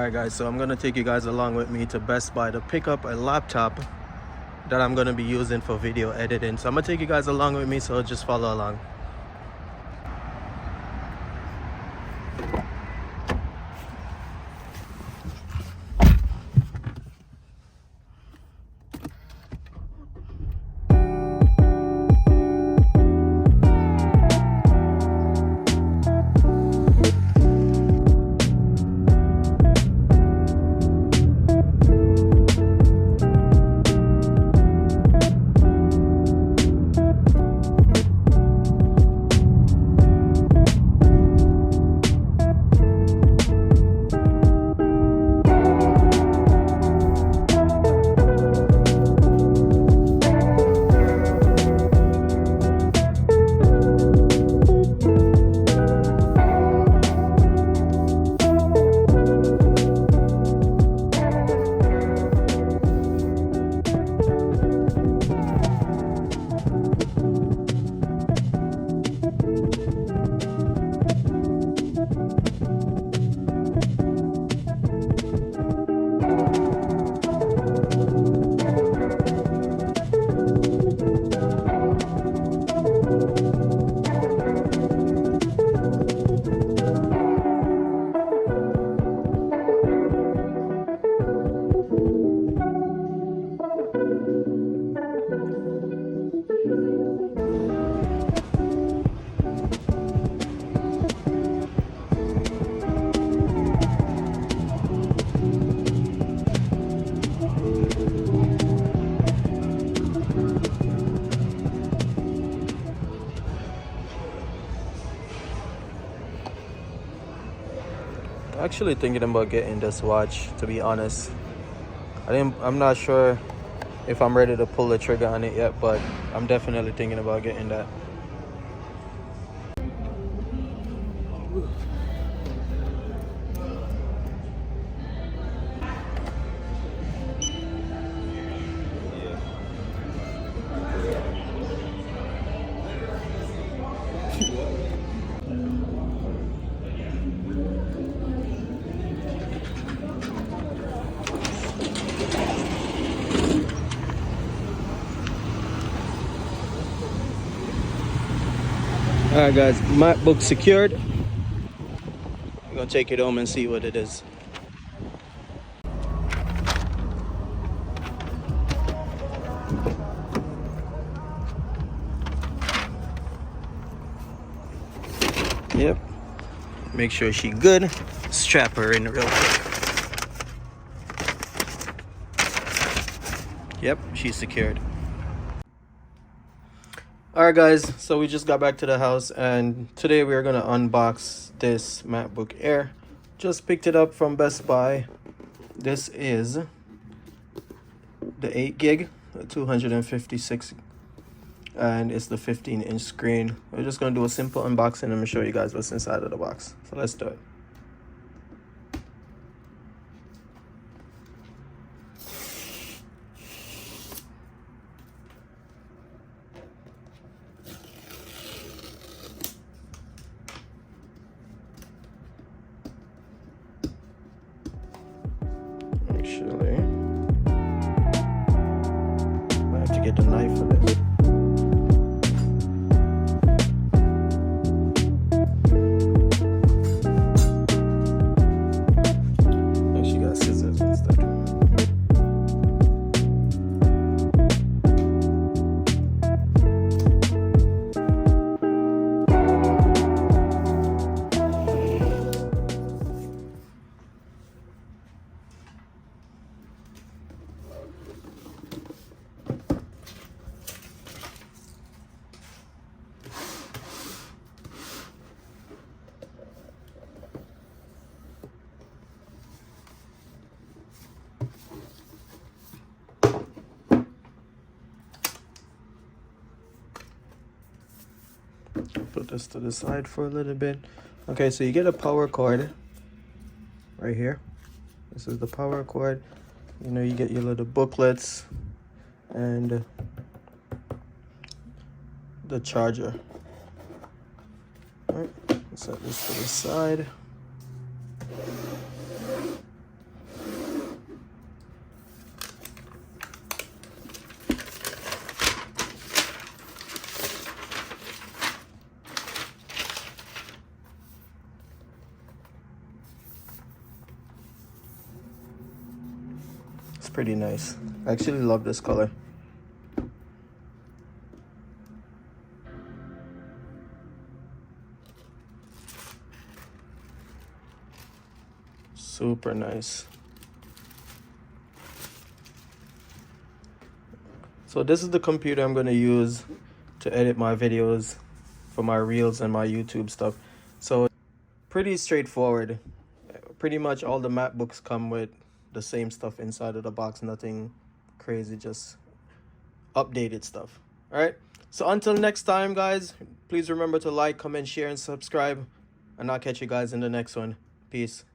Alright guys, so I'm gonna take you guys along with me to Best Buy to pick up a laptop that I'm gonna be using for video editing. So I'm gonna take you guys along with me, so just follow along. Actually thinking about getting this watch, to be honest. I'm not sure if I'm ready to pull the trigger on it yet, but I'm definitely thinking about getting that. Alright guys, MacBook secured. I'm gonna take it home and see what it is. Yep. Make sure she good. Strap her in real quick. Yep, she's secured. Alright guys, so we just got back to the house and today we are going to unbox this MacBook Air. Just picked it up from Best Buy. This is the 8 gig, 256, and it's the 15-inch screen. We're just going to do a simple unboxing and I'm going to show you guys what's inside of the box. So let's do it. Actually, I have to get the knife for this. Actually got scissors instead. Put this to the side for a little bit. Okay, so you get a power cord right here. This is the power cord. You know, you get your little booklets and the charger. All right, set this to the side. pretty nice. I actually love this color. Super nice. So this is the computer I'm going to use to edit my videos for my reels and my YouTube stuff. So pretty straightforward. Pretty much all the MacBooks come with the same stuff inside of the box. Nothing crazy, just updated stuff. All right. So until next time, guys, please remember to like, comment, share, and subscribe. And I'll catch you guys in the next one. Peace.